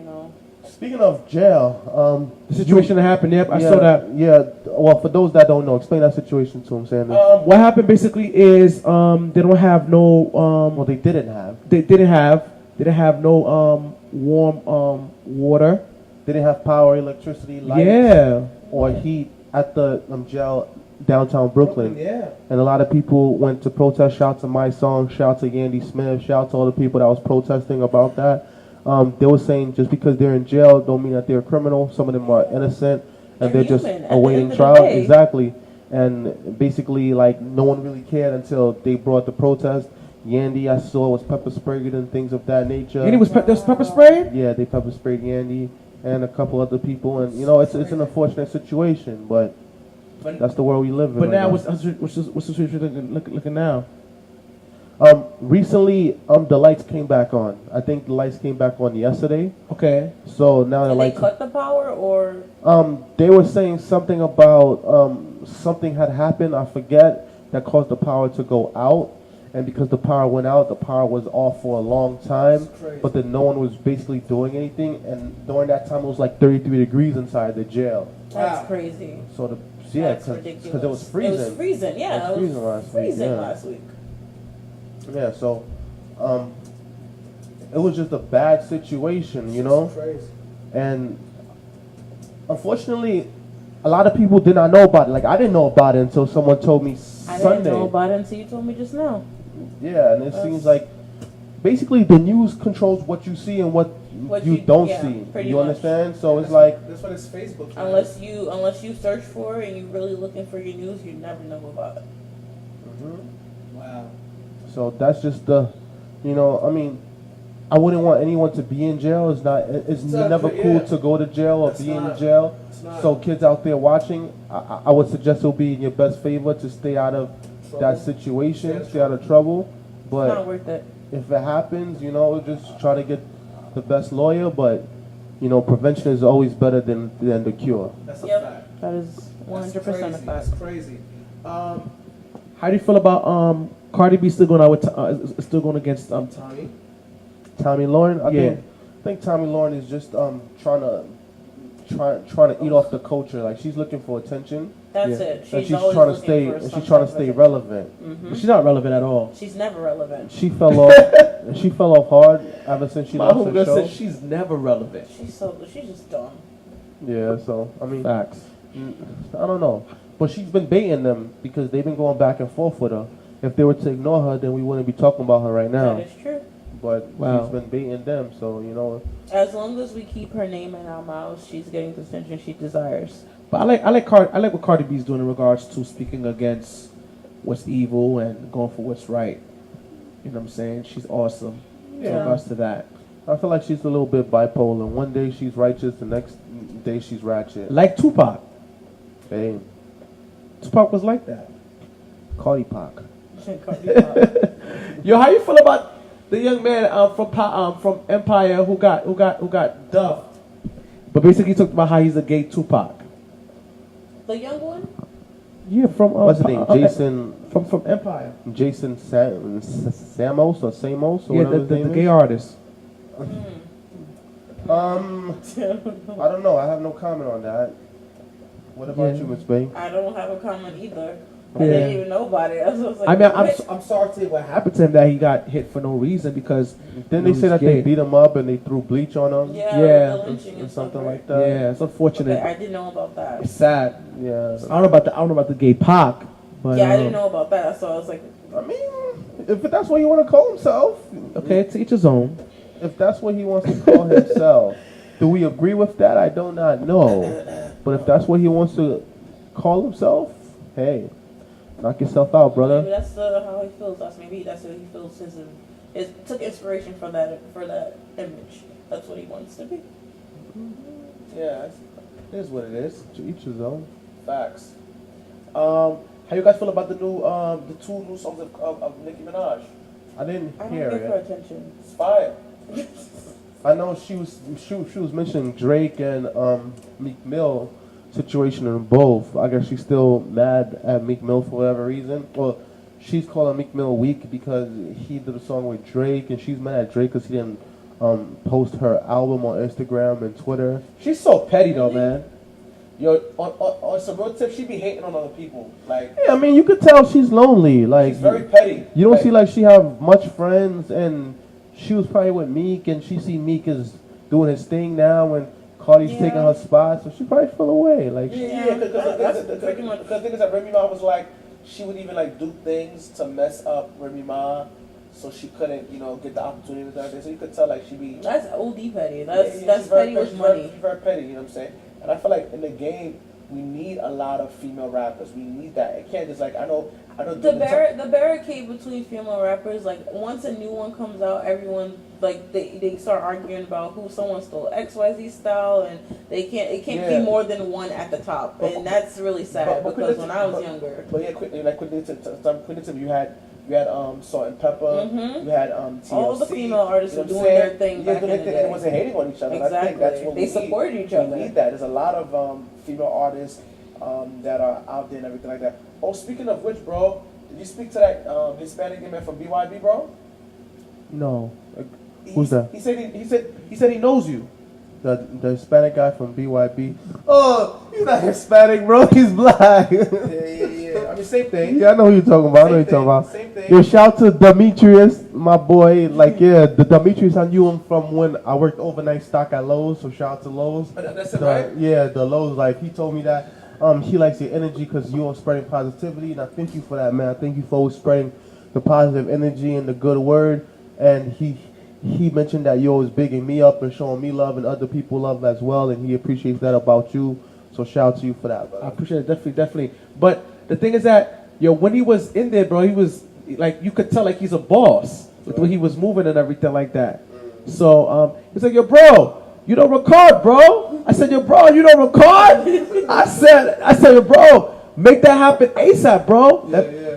Speaking of jail, the situation that happened, I saw that. Yeah, well, for those that don't know, explain that situation to them, Sanders. What happened basically is they don't have no. Well, they didn't have. They didn't have no warm water. They didn't have power, electricity, lights, or heat at the jail downtown Brooklyn. Yeah. And a lot of people went to protest. Shout to My Song, shout to Yandy Smith, shout to all the people that was protesting about that. They were saying just because they're in jail don't mean that they're a criminal. Some of them are innocent and they're just awaiting trial. Exactly. And basically, no one really cared until they brought the protest. Yandy, I saw, was pepper sprayed and things of that nature. Yandy was pepper sprayed? Yeah, they pepper sprayed Yandy and a couple other people. And, it's an unfortunate situation, but that's the world we live in. But now, what's the situation looking now? Recently, the lights came back on. I think the lights came back on yesterday. Okay. So now the lights. Did they cut the power or? They were saying something about something had happened. I forget that caused the power to go out, and because the power went out, the power was off for a long time. But then no one was basically doing anything, and during that time it was 33 degrees inside the jail. That's crazy. So That's because ridiculous. it was freezing. It was freezing. Yeah, it was freezing last week. Yeah, so it was just a bad situation, Crazy. And unfortunately, a lot of people did not know about it. I didn't know about it until someone told me Sunday. I didn't know about it until you told me just now. Yeah, and it seems like basically the news controls what you see and what you don't see. You understand? So it's that's what it's Facebook. Unless you search for it and you're really looking for your news, you never know about it. Mm-hmm. Wow. So that's just the, I wouldn't want anyone to be in jail. It's never cool to go to jail or be in jail. So kids out there watching, I would suggest it'll be in your best favor to stay out of that situation, stay out of trouble. But it's not worth it. If it happens, just try to get the best lawyer. But prevention is always better than the cure. That's a fact. That is 100% a fact. That's crazy. How do you feel about Cardi B still going out with still going against Tommy? Tommy Lauren, I think Tommy Lauren is just trying to eat off the culture. Like she's looking for attention. That's it. She's trying to stay. She's trying to stay relevant. Mm-hmm. But she's not relevant at all. She's never relevant. She fell off. She fell off hard ever since she lost her show. Said she's never relevant. She's just dumb. Yeah. So I mean, facts. I don't know, but she's been baiting them because they've been going back and forth with her. If they were to ignore her, then we wouldn't be talking about her right now. That is true. But she's been baiting them, so As long as we keep her name in our mouths, she's getting the attention she desires. But I like what Cardi B's doing in regards to speaking against what's evil and going for what's right. You know what I'm saying? She's awesome in regards to that. I feel like she's a little bit bipolar. One day she's righteous, the next day she's ratchet. Like Tupac. Hey. Tupac was like that. Cardi Pac. Yo, how you feel about the young man from Empire who got duffed? But basically, he talked about how he's a gay Tupac. The young one? Yeah, from what's his name? Jason from Empire. Jason Samos or Samos or whatever his name the gay artist. I don't know. I have no comment on that. What about you, Miss Bay? I don't have a comment either. Yeah. I didn't even know about it. I'm sorry to say what happened to him, that he got hit for no reason because then they say that they beat him up and they threw bleach on him. Yeah, and something like that. Yeah, it's unfortunate. Okay, I didn't know about that. It's sad. Yeah, I don't know about the gay Pac. But, I didn't know about that, so I was like, I mean, if that's what he want to call himself, okay, to each his own. If that's what he wants to call himself, do we agree with that? I do not know. But if that's what he wants to call himself, hey. Knock yourself out, brother. Maybe that's how he feels. Maybe that's what he feels. It took inspiration from that image. That's what he wants to be. Yeah, it is what it is. To each his own. Facts. How you guys feel about the two new songs of Nicki Minaj? I didn't I don't hear give her it. attention. It's fire. I know she was mentioning Drake and Meek Mill situation in both. I guess she's still mad at Meek Mill for whatever reason. Well, she's calling Meek Mill weak because he did a song with Drake, and she's mad at Drake because he didn't post her album on Instagram and Twitter. She's so petty though, man. Yo, on some real tip, she be hating on other people. Like, yeah, I mean, you could tell she's lonely. Like, she's very petty. You don't see like she have much friends, and she was probably with Meek, and she see Meek is doing his thing now, and Cardi's taking her spot, so she probably fell away. Like, because the thing is that Remy Ma was like, she would even like do things to mess up Remy Ma, so she couldn't, get the opportunity and everything. So you could tell like she be. That's OD petty. That's petty with money. She's very petty. You know what I'm saying? And I feel like in the game we need a lot of female rappers. We need that. It can't just like I know. The barricade between female rappers, like once a new one comes out, everyone like they start arguing about who someone stole XYZ style, and it can't be more than one at the top, and that's really sad because when I was younger. But yeah, Quinton, you had Salt and Pepper, you had TLC. All the female artists were doing their thing back in the day. They wasn't hating on each other. Exactly. I think that's what they supported each other. We need that. There's a lot of female artists that are out there and everything like that. Oh, speaking of which, bro, did you speak to that Hispanic man from BYB, bro? No. Who's that? He said he knows you. The Hispanic guy from BYB. Oh, he's not Hispanic, bro. He's black. Yeah. I mean, same thing. Yeah, I know who you're talking about. Same thing. Yo, shout to Demetrius, my boy. Like, yeah, the Demetrius, I knew him from when I worked overnight stock at Lowe's. So shout out to Lowe's. That's it, right? Yeah, the Lowe's. Like, he told me that he likes your energy because you're spreading positivity, and I thank you for that, man. I thank you for always spreading the positive energy and the good word. And he mentioned that you're always bigging me up and showing me love and other people love as well, and he appreciates that about you. So shout out to you for that, brother. I appreciate it, definitely. But the thing is that, when he was in there, bro, he was like, you could tell like he's a boss with the way he was moving and everything like that. So he's like, yo, bro, you don't record, bro. I said, yo, bro, you don't record? I said, yo, bro, make that happen ASAP, bro.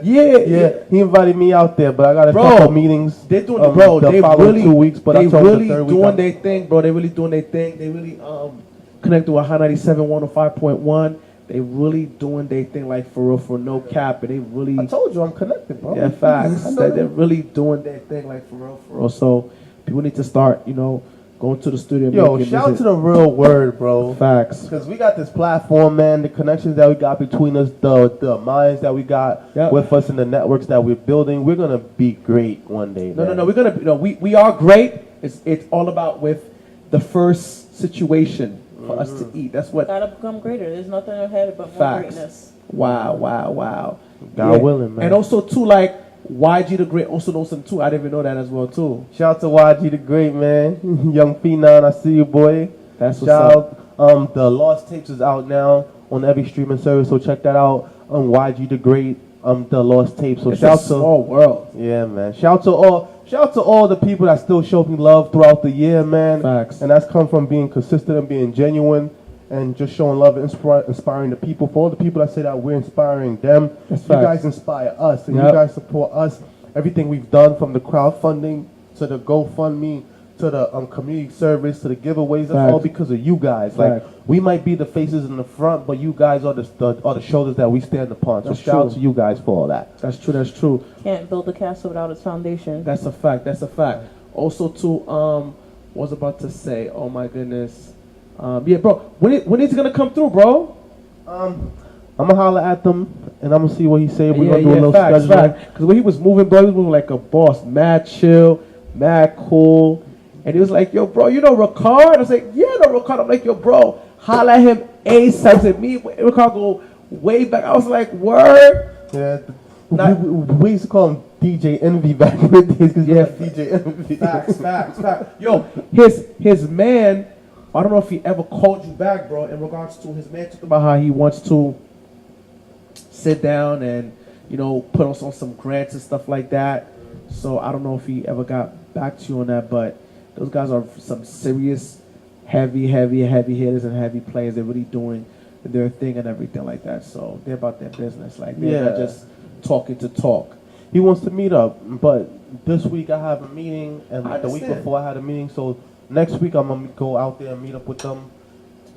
Yeah. He invited me out there, but I got a couple meetings. They're doing, bro. They really 2 weeks, but they I told really the third doing week their thing, bro. They really doing their thing. They really connect to a high 97 105.1. They really doing their thing, like for real, for no cap. And they really. I told you I'm connected, bro. Yeah, facts. They're really doing their thing, like for real, for real. So people need to start, going to the studio. Yo, shout out to the real word, bro. Facts. Because we got this platform, man. The connections that we got between us, the minds that we got with us, and the networks that we're building. We're gonna be great one day. No. We're gonna. We are great. It's all about with the first situation for us to eat. That's what. Gotta become greater. There's nothing ahead but more Facts. greatness. Wow. God willing, man. And also too, like YG the Great also knows him too. I didn't even know that as well too. Shout out to YG the Great, man. Young Phenom, I see you, boy. That's what's up. The Lost Tapes is out now on every streaming service, so check that out. YG the Great, the Lost Tapes. So it's shout a small world. Yeah, man. Shout to all the people that still show me love throughout the year, man. Facts. And that's come from being consistent and being genuine and just showing love and inspiring the people. For all the people that say that we're inspiring them, That's you facts. guys inspire us and you guys support us. Everything we've done, from the crowdfunding to the GoFundMe to the community service to the giveaways, that's all because of you guys. Like, we might be the faces in the front, but you guys are the shoulders that we stand upon. So shout out to you guys for all that. That's true. Can't build a castle without its foundation. That's a fact. Also too, what was I about to say? Oh my goodness. Yeah, bro. When is he gonna come through, bro? I'm gonna holler at them and I'm gonna see what he say. We're gonna do a little facts. schedule. Because when he was moving, bro, he was moving like a boss, mad chill, mad cool. And he was like, yo, bro, you know Rickard? I was like, yeah, I know Rickard. I'm like, yo, bro, holler at him ASAP. Said me, Rickard go way back. I was like, word. Yeah, we used to call him DJ Envy back in the days because DJ Envy. Facts. Yo, his man, I don't know if he ever called you back, bro, in regards to his man talking about how he wants to sit down and, put us on some grants and stuff like that. So I don't know if he ever got back to you on that, but those guys are some serious, heavy hitters and heavy players. They're really doing their thing and everything like that. So they're about their business. Like, they're not just talking to talk. He wants to meet up, but this week I have a meeting, and the week understand. before I had a meeting. So next week I'm gonna go out there and meet up with them.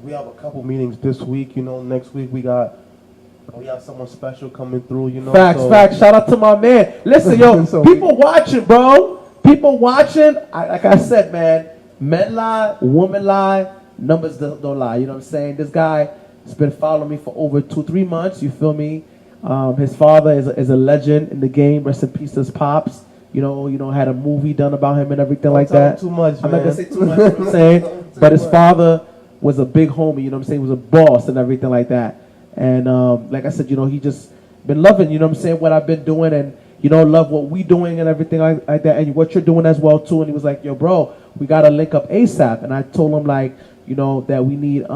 We have a couple meetings this week. Next week we have someone special coming through. Facts. Shout out to my man. Listen, yo, So people watching, bro. People watching. Like I said, man, men lie, women lie, numbers don't lie. You know what I'm saying? This guy has been following me for over 2-3 months. You feel me? His father is a legend in the game. Rest in peace, his pops. Had a movie done about him and everything like that. Too much, I'm man. not gonna say too much. You know what I'm saying? But his father was a big homie. You know what I'm saying? He was a boss and everything like that. And like I said, he just been loving. You know what I'm saying? What I've been doing and. Love what we doing and everything like that, and what you're doing as well too. And he was like, yo, bro, we gotta link up ASAP. And I told him that we need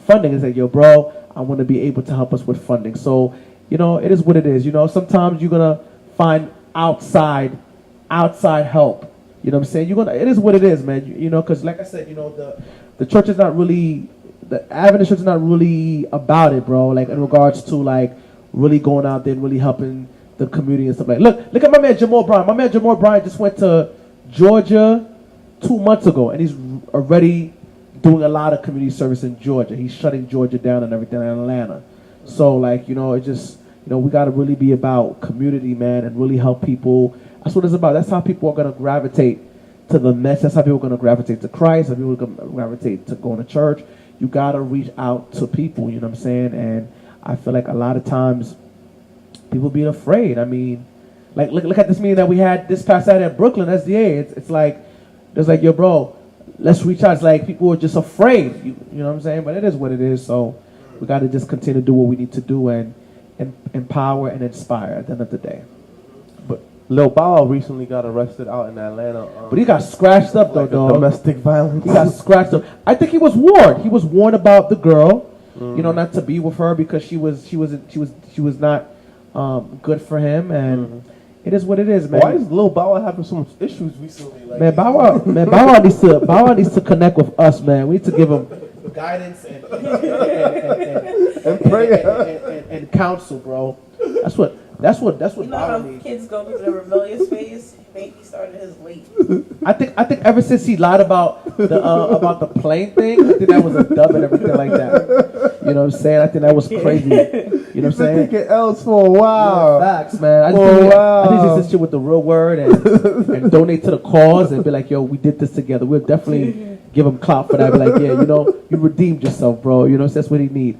funding. He said, yo, bro, I want to be able to help us with funding. So, it is what it is. Sometimes you're gonna find outside help. You know what I'm saying? It is what it is, man. Because like I said, the church is not really, the Adventist church is not really about it, bro. Like in regards to really going out there and really helping the community and stuff like that. Look at my man Jamal Bryan. My man Jamal Bryan just went to Georgia 2 months ago, and he's already doing a lot of community service in Georgia. He's shutting Georgia down and everything in Atlanta. So it just we got to really be about community, man, and really help people. That's what it's about. That's how people are gonna gravitate to the mess. That's how people are gonna gravitate to Christ. How people are gonna gravitate to going to church. You gotta reach out to people. You know what I'm saying? And I feel like a lot of times. People being afraid. I mean, look at this meeting that we had this past Saturday in Brooklyn, SDA. It's like, yo, bro, let's reach out. It's like people are just afraid. You know what I'm saying? But it is what it is. So we got to just continue to do what we need to do and empower and inspire at the end of the day. But Lil Bow Wow recently got arrested out in Atlanta. But he got scratched up though, dog. Domestic violence. He got scratched up. I think he was warned. He was warned about the girl. Not to be with her because she was not. Good for him, and It is what it is, man. Why is Lil Bow Wow having so much issues recently? Like, Man, Bow Wow needs to connect with us, man. We need to give him guidance and prayer and counsel, bro. That's what You know Bow Wow how needs. kids go through the rebellious phase? Maybe he started his late. I think ever since he lied about the plane thing, I think that was a dub and everything like that. You know what I'm saying? I think that was crazy. You know what I'm He's been saying? taking L's for a while. Facts, man. I just think this shit with the real word and donate to the cause and be like, yo, we did this together. We'll definitely give him clout for that. Be like, yeah, you know, you redeemed yourself, bro. You know, that's what he need.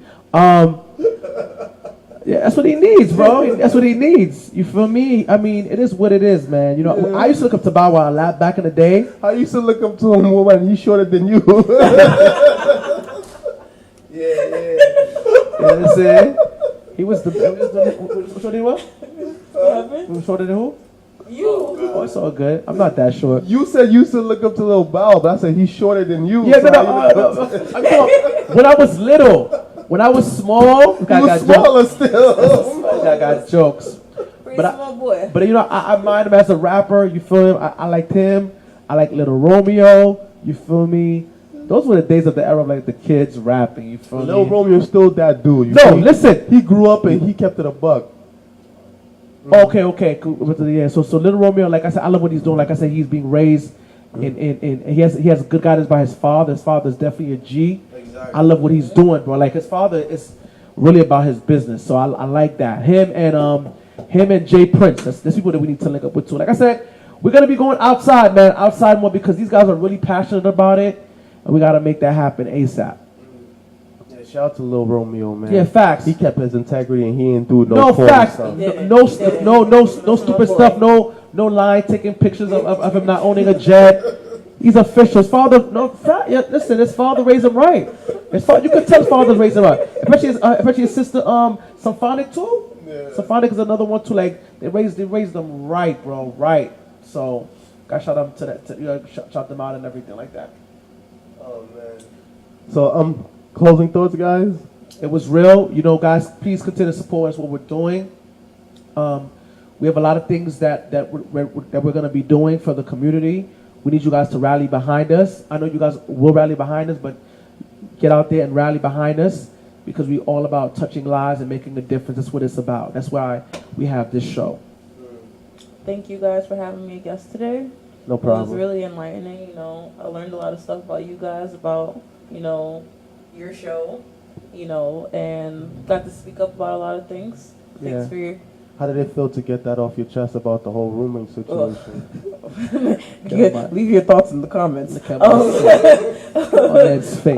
Yeah, that's what he needs, bro. That's what he needs. You feel me? I mean, it is what it is, man. You know, I used to look up to Bow Wow a lot back in the day. I used to look up to him when he's shorter than you. Yeah. You know what I'm saying? He was the shorter than what? He was shorter than who? You. Oh, it's all good. I'm not that short. You said you used to look up to Lil Bow, but I said he's shorter than you. Yeah, so no. I'm talking when I was little. When I was small, he was smaller still. I got jokes. Pretty small boy. But you know, I mind him as a rapper. You feel him? I liked him. I like Little Romeo. You feel me? Those were the days of the era of like the kids rapping. You feel Lil me? Romeo's still that dude. You No, see? listen. He grew up and he kept it a buck. Okay, cool. Yeah, so Little Romeo, like I said, I love what he's doing. Like I said, he's being raised in he has good guidance by his father. His father's definitely a G. Exactly. I love what he's doing, bro. Like his father is really about his business, so I like that. Him and Jay Prince. That's people that we need to link up with too. Like I said, we're gonna be going outside, man, outside more because these guys are really passionate about it, and we gotta make that happen ASAP. Yeah, shout out to Lil Romeo, man. Yeah, facts. He kept his integrity and he didn't do No corny facts. stuff. No stupid stuff. No lying. Taking pictures of him not owning a jet. He's official. His father, listen, his father raised him right. You could tell his father raised him right. Especially his sister, Symphonic too. Yeah. Symphonic is another one too. Like they raised them right, bro, right. So, gotta shout them to that. Shout them out and everything like that. Oh man. So closing thoughts, guys. It was real. You know, guys, please continue to support us what we're doing. We have a lot of things that we're gonna be doing for the community. We need you guys to rally behind us. I know you guys will rally behind us, but get out there and rally behind us because we're all about touching lives and making a difference. That's what it's about. That's why we have this show. Thank you guys for having me a guest today. No problem. It was really enlightening. You know, I learned a lot of stuff about you guys, about, you know, your show, you know, and got to speak up about a lot of things. Thanks for your... How did it feel to get that off your chest about the whole rooming situation? Leave your thoughts in the comments. On Ed's face.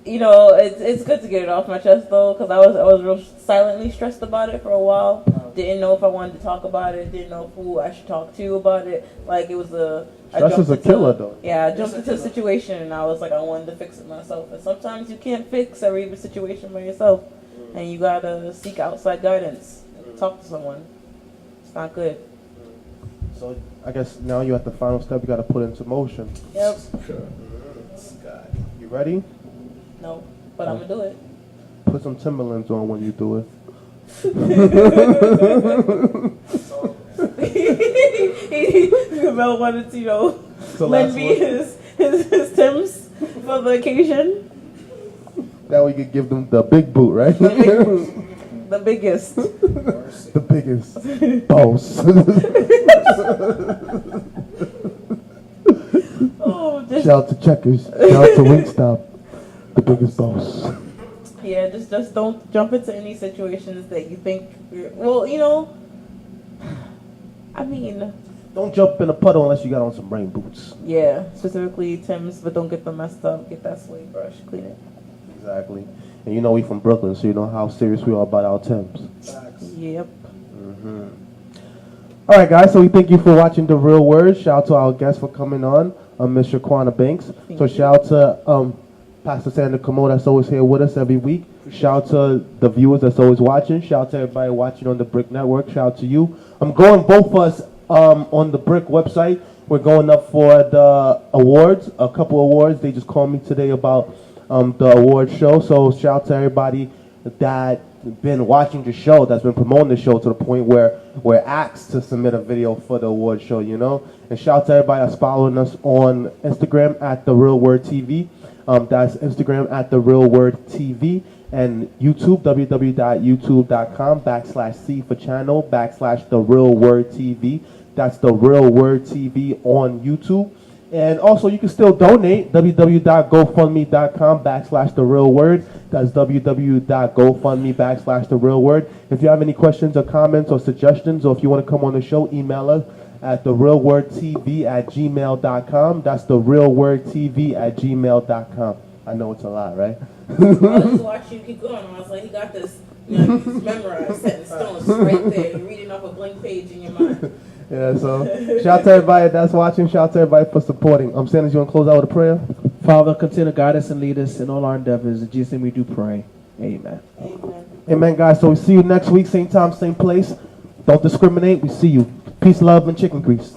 You know, it's good to get it off my chest though, because I was real silently stressed about it for a while. Didn't know if I wanted to talk about it. Didn't know who I should talk to about it. Like it was stress is a killer though. Yeah, I jumped into a situation and I was like, I wanted to fix it myself. And sometimes you can't fix every situation by yourself. And you gotta seek outside guidance. Talk to someone. It's not good. So I guess now you're at the final step. You gotta put into motion. Yep. Scott, you ready? No, but I'm gonna do it. Put some Timberlands on when you do it. Mel wanted to, you know, lend me his Timbs for the occasion. That way you could give them the big boot, right? The big boot. The biggest. The biggest. Boss. Shout out to Checkers. Shout out to Wingstop. The biggest boss. Yeah, just don't jump into any situations that you think, well, you know, I mean. Don't jump in a puddle unless you got on some rain boots. Yeah, specifically Tim's, but don't get them messed up. Get that slave brush, clean it. Exactly. And you know we from Brooklyn, so you know how serious we are about our Timbs. Yep. Mm-hmm. All right, guys, so we thank you for watching The Real Word. Shout out to our guests for coming on, Miss Shaquana Banks. Thank so you. shout out to Pastor Sandra Cameau that's always here with us every week. Shout out to the viewers that's always watching. Shout out to everybody watching on the BRIC Network. Shout out to you. I'm going both of us on the BRIC website. We're going up for the awards, a couple awards. They just called me today about the award show. So shout out to everybody that been watching the show, that's been promoting the show to the point where we're asked to submit a video for the award show, you know. And shout out to everybody that's following us on Instagram at The Real Word TV. That's Instagram at The Real Word TV. And YouTube, www.youtube.com/C for channel /The Real Word TV. That's The Real Word TV on YouTube. And also, you can still donate, www.gofundme.com /The Real Word. That's www.gofundme /The Real Word. If you have any questions or comments or suggestions, or if you want to come on the show, email us at therealwordtv@gmail.com. That's therealwordtv@gmail.com. I know it's a lot, right? I was watching you keep going. I was like, he got this, it's memorized, set in stone. It's right there. You're reading off a blank page in your mind. Yeah, so shout out to everybody that's watching. Shout out to everybody for supporting. Sanders, you want to close out with a prayer? Father, continue to guide us and lead us in all our endeavors. In Jesus' name we do pray. Amen. Amen. Amen, guys. So we see you next week, same time, same place. Don't discriminate. We see you. Peace, love, and chicken grease.